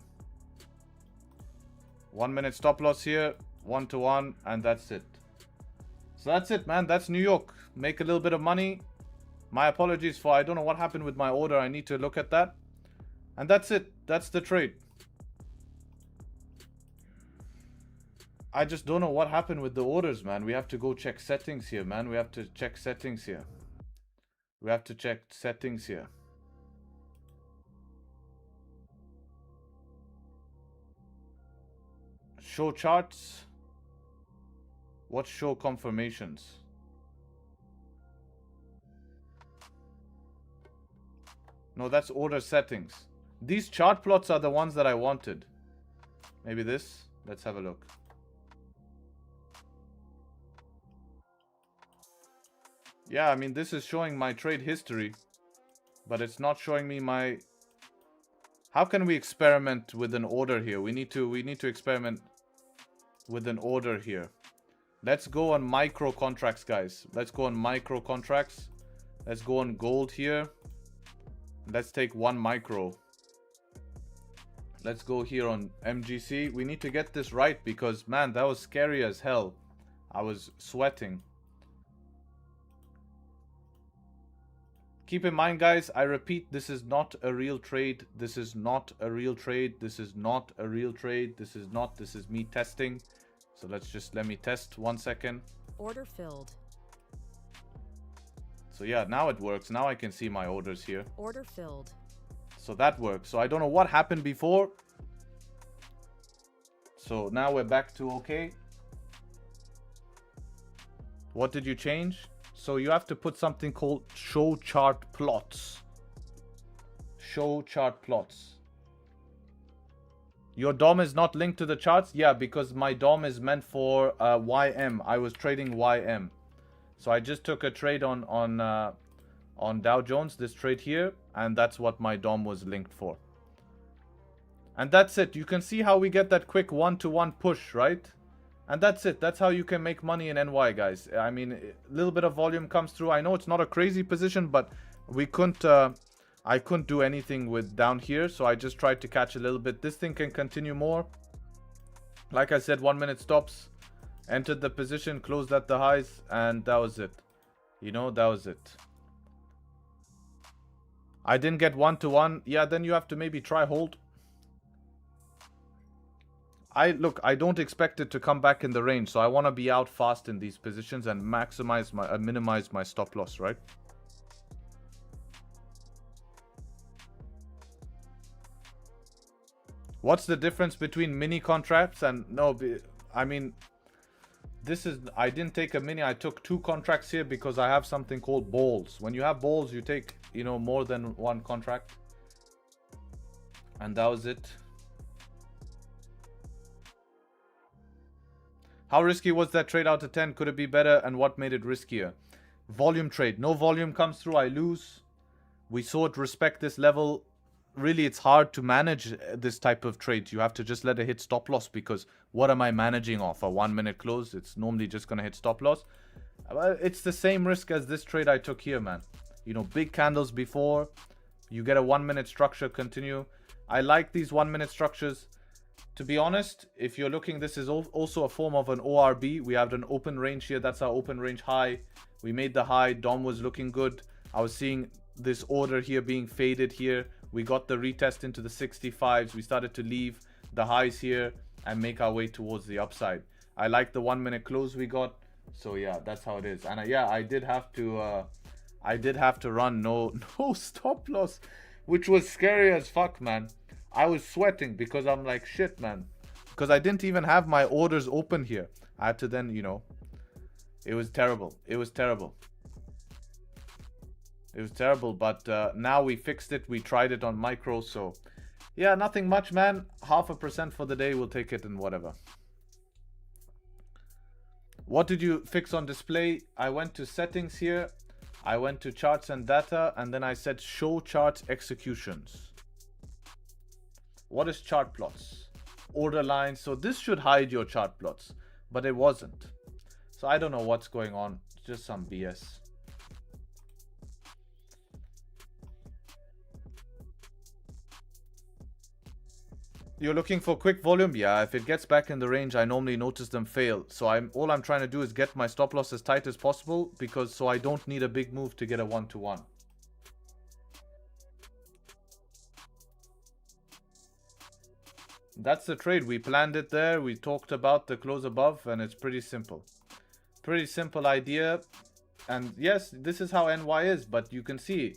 1 minute stop loss here. 1-to-1, and that's it. So that's it, man. That's New York. Make a little bit of money. My apologies for I don't know what happened with my order. I need to look at that. And that's it. That's the trade. I just don't know what happened with the orders, man. We have to go check settings here, man. We have to check settings here. We have to check settings here. Show charts. What show confirmations? No, that's order settings. These chart plots are the ones that I wanted. Maybe this. Let's have a look. Yeah, I mean, this is showing my trade history, but it's not showing me my... How can we experiment with an order here? We need to experiment with an order here. Let's go on micro contracts, guys. Let's go on micro contracts. Let's go on gold here. Let's take one micro. Let's go here on MGC. We need to get this right because, man, that was scary as hell. I was sweating. Keep in mind, guys, I repeat, this is not a real trade. This is not a real trade. This is not a real trade. This is not. This is me testing. So let me test 1 second. Order filled. So yeah, now it works. Now I can see my orders here. Order filled. So that works. So I don't know what happened before. So now we're back to okay. What did you change? So you have to put something called show chart plots. Show chart plots. Your DOM is not linked to the charts? Yeah, because my DOM is meant for YM. I was trading YM. So I just took a trade on Dow Jones, this trade here, and that's what my DOM was linked for. And that's it. You can see how we get that quick one-to-one push, right? And that's it. That's how you can make money in NY, guys. I mean, a little bit of volume comes through. I know it's not a crazy position, but we couldn't... I couldn't do anything with down here, so I just tried to catch a little bit. This thing can continue more. Like I said, 1 minute stops. Entered the position, closed at the highs, and that was it. You know, that was it. I didn't get one-to-one. Yeah, then you have to maybe try hold. Look, I don't expect it to come back in the range, so I want to be out fast in these positions and maximize my, minimize my stop loss, right? What's the difference between mini contracts and no? I mean, this is, I didn't take a mini. I took 2 contracts here because I have something called balls. When you have balls, you take, you know, more than 1 contract. And that was it. How risky was that trade out of 10? Could it be better? And what made it riskier? Volume trade. No volume comes through, I lose. We saw it respect this level. Really, it's hard to manage this type of trades. You have to just let it hit stop loss, because what am I managing off? A 1 minute close? It's normally just going to hit stop loss. It's the same risk as this trade I took here, man. You know, big candles before. You get a 1 minute structure, continue. I like these 1 minute structures. To be honest, if you're looking, this is also a form of an ORB. We have an open range here. That's our open range high. We made the high. DOM was looking good. I was seeing this order here being faded here. We got the retest into the 65s. We started to leave the highs here and make our way towards the upside. I like the 1 minute close we got. So yeah, that's how it is. And yeah, I did have to run no stop loss, which was scary as fuck, man. I was sweating because I'm like, shit, man. Because I didn't even have my orders open here. I had to then, you know, it was terrible. It was terrible. It was terrible, but now we fixed it. We tried it on micro, so yeah, nothing much, man. 0.5% for the day. We'll take it and whatever. What did you fix on display? I went to settings here. I went to charts and data, and then I said show charts executions. What is chart plots? Order lines. So this should hide your chart plots, but it wasn't. So I don't know what's going on. It's just some BS. You're looking for quick volume? Yeah, if it gets back in the range, I normally notice them fail. So all I'm trying to do is get my stop loss as tight as possible, because so I don't need a big move to get a 1-to-1. That's the trade. We planned it there. We talked about the close above, and it's pretty simple. Pretty simple idea. And yes, this is how NY is, but you can see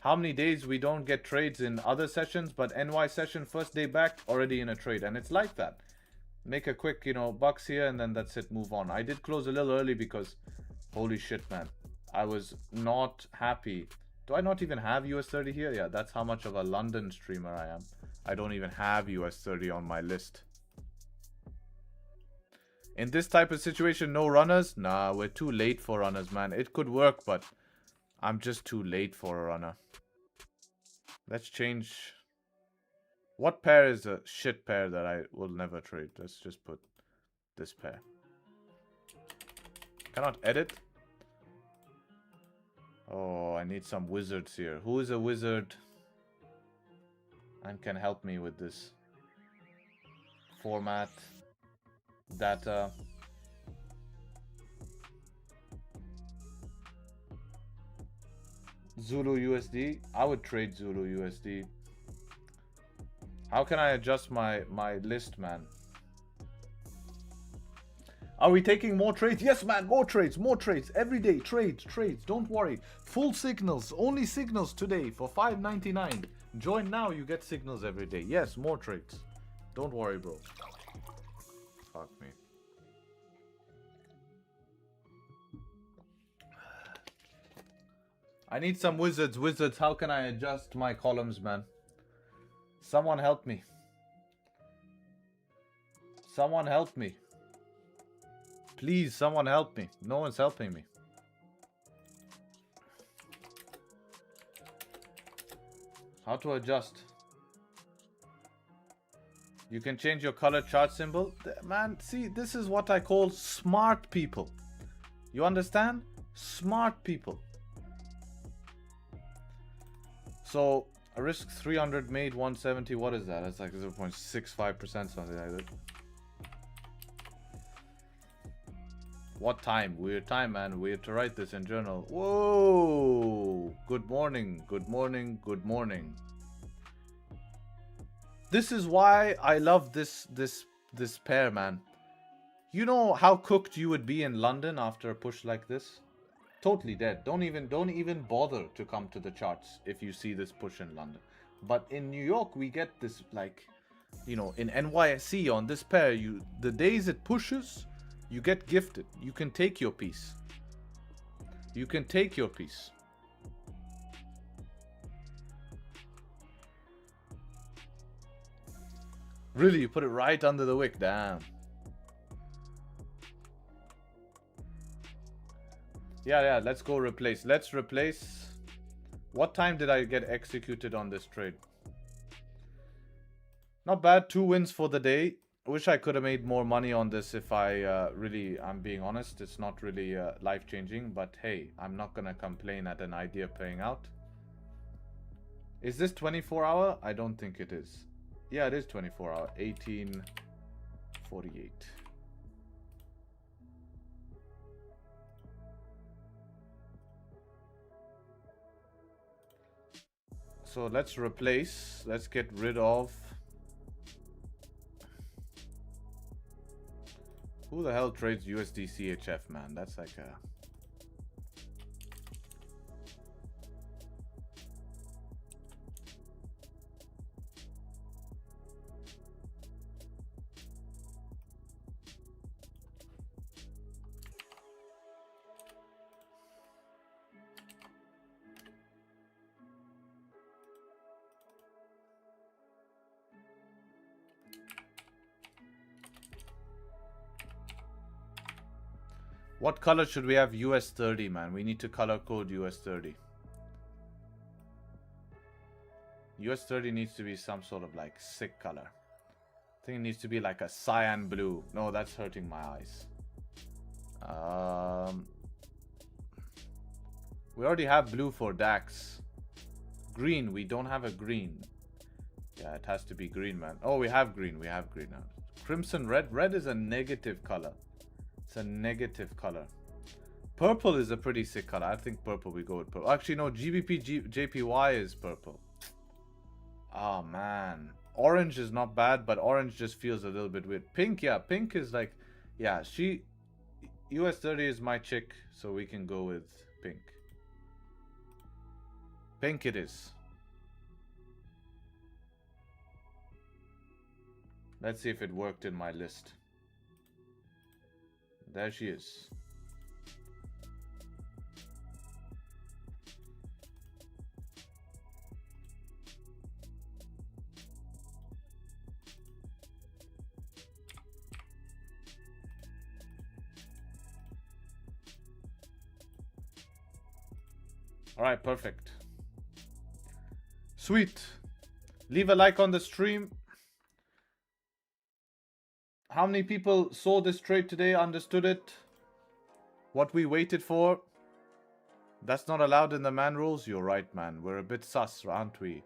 how many days we don't get trades in other sessions, but NY session, first day back, already in a trade. And it's like that. Make a quick, you know, bucks here, and then that's it, move on. I did close a little early because, holy shit, man. I was not happy. Do I not even have US30 here? Yeah, that's how much of a London streamer I am. I don't even have US30 on my list. In this type of situation, no runners? Nah, we're too late for runners, man. It could work, but I'm just too late for a runner. Let's change. What pair is a shit pair that I will never trade? Let's just put this pair. Cannot edit? Oh, I need some wizards here. Who is a wizard and can help me with this? Format. Data. Zulu USD. I would trade Zulu USD. How can I adjust my list, man? Are we taking more trades? Yes, man, more trades, every day. Trades. Don't worry. Full signals, only signals today for $5.99. Join now, you get signals every day. Yes, more trades. Don't worry, bro. Fuck me. I need some wizards. Wizards, how can I adjust my columns, man? Someone help me. Someone help me. Please, someone help me. No one's helping me. How to adjust? You can change your color chart symbol. Man, see, this is what I call smart people. You understand? Smart people. So, a risk 300 made 170. What is that? That's like 0.65%, something like that. What time? Weird time, man. We have to write this in journal. Whoa! Good morning. Good morning. Good morning. This is why I love this pair, man. You know how cooked you would be in London after a push like this? Totally dead. Don't even bother to come to the charts if you see this push in London. But in New York, we get this, like, you know, in NYSE on this pair, the days it pushes, you get gifted. You can take your piece. You can take your piece. Really, you put it right under the wick. Damn. Yeah, let's go replace. Let's replace. What time did I get executed on this trade? Not bad. 2 wins for the day. I wish I could have made more money on this if I'm being honest. It's not really life-changing, but hey, I'm not gonna complain at an idea paying out. Is this 24-hour? I don't think it is. Yeah, it is 24-hour. 1848. So let's replace. Let's get rid of. Who the hell trades USD CHF, man? That's like a. What color should we have? US30, man. We need to color code US30. US30 needs to be some sort of like sick color. I think it needs to be like a cyan blue. No, that's hurting my eyes. We already have blue for DAX. Green, we don't have a green. Yeah, it has to be green, man. Oh, we have green. We have green now. Crimson red. Red is a negative color. It's a negative color. Purple is a pretty sick color. I think purple, we go with purple. Actually, no, GBP JPY is purple. Oh, man. Orange is not bad, but orange just feels a little bit weird. Pink, yeah. Pink is like, yeah, US30 is my chick, so we can go with pink. Pink it is. Let's see if it worked in my list. There she is. All right, perfect. Sweet. Leave a like on the stream. How many people saw this trade today, understood it? What we waited for? That's not allowed in the man rules? You're right, man. We're a bit sus, aren't we? I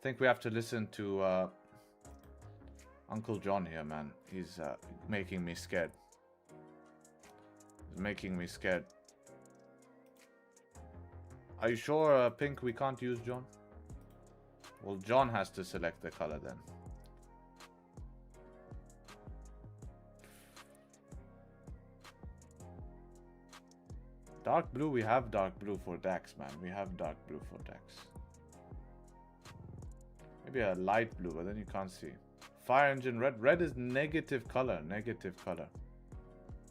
think we have to listen to Uncle John here, man. He's making me scared. He's making me scared. Are you sure pink we can't use, John? Well, John has to select the color then. Dark blue, we have dark blue for DAX, man. We have dark blue for DAX. Maybe a light blue, but then you can't see. Fire engine red. Red is negative color. Negative color.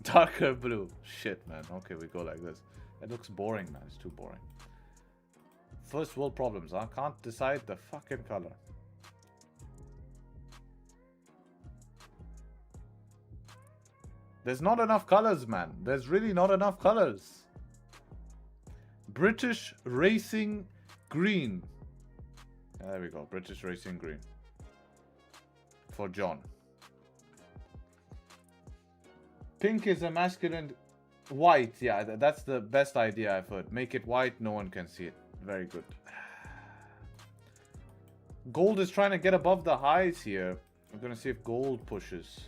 Darker blue. Shit, man. Okay, we go like this. It looks boring, man. It's too boring. First world problems. I can't decide the fucking color. There's not enough colors, man. There's really not enough colors. British Racing Green. There we go. British Racing Green. For John. Pink is a masculine. White. Yeah, that's the best idea I've heard. Make it white. No one can see it. Very good. Gold is trying to get above the highs here. I'm going to see if gold pushes.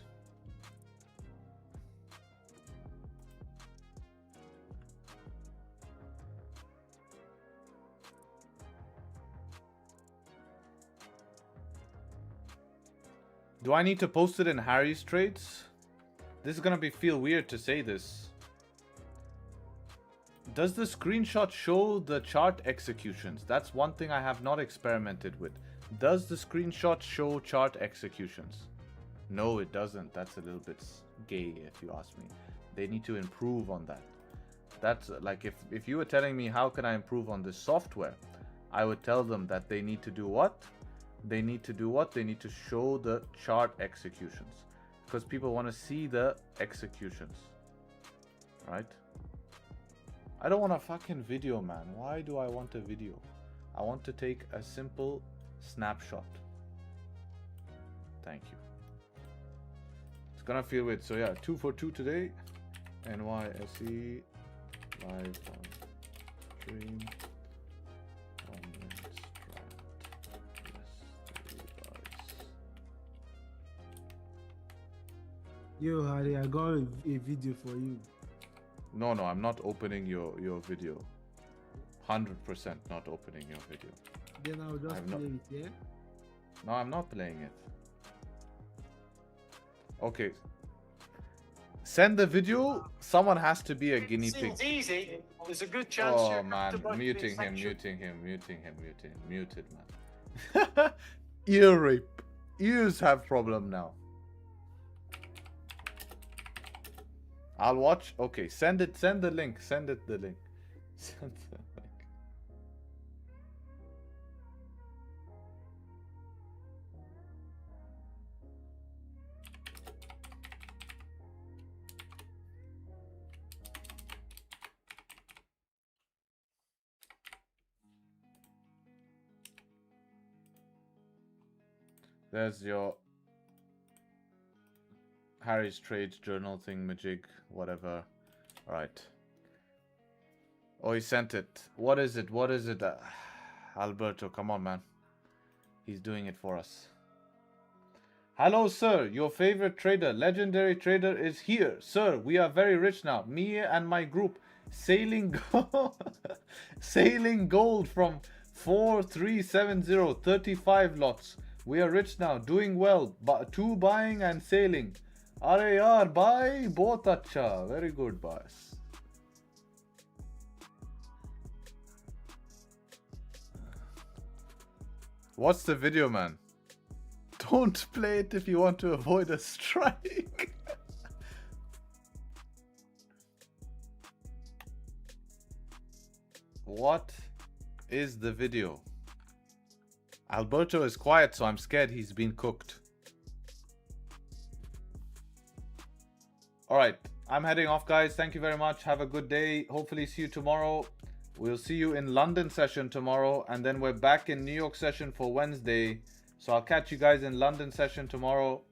Do I need to post it in Harry's trades? This is gonna feel weird to say this. Does the screenshot show the chart executions? That's one thing I have not experimented with. Does the screenshot show chart executions? No, it doesn't. That's a little bit gay, if you ask me. They need to improve on that. That's like if you were telling me how can I improve on this software, I would tell them that they need to do what? They need to do what? They need to show the chart executions. Because people want to see the executions. Right? I don't want a fucking video, man. Why do I want a video? I want to take a simple snapshot. Thank you. It's gonna feel weird. So yeah, 2 for 2 today. NYSE live on stream. Yo, Harry, I got a video for you. No, I'm not opening your video. 100% not opening your video. Then I'll just play it, yeah? No, I'm not playing it. Okay. Send the video. Someone has to be a guinea pig. It's easy. There's a good chance. Oh man, muting him. Muted, man. Ear rape. Ears have problem now. I'll watch. Okay, send it. Send the link. Send it the link. Send the link. There's your Harry's Trades journal thing, majig, whatever. Alright. Oh, he sent it. What is it? What is it? Alberto, come on, man. He's doing it for us. Hello, sir. Your favorite trader, legendary trader, is here. Sir, we are very rich now. Me and my group sailing sailing gold from 4370, 35 lots. We are rich now, doing well. But 2 buying and sailing. Are yaar, bhai, bahut acha. Very good, boss. What's the video, man? Don't play it if you want to avoid a strike. What is the video? Alberto is quiet, so I'm scared he's been cooked. Alright, I'm heading off, guys. Thank you very much. Have a good day. Hopefully see you tomorrow. We'll see you in London session tomorrow. And then we're back in New York session for Wednesday. So I'll catch you guys in London session tomorrow.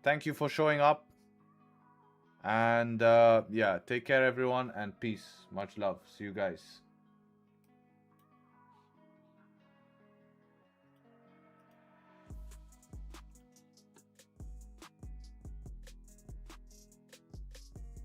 Thank you for showing up. And yeah, take care, everyone. And peace. Much love. See you guys.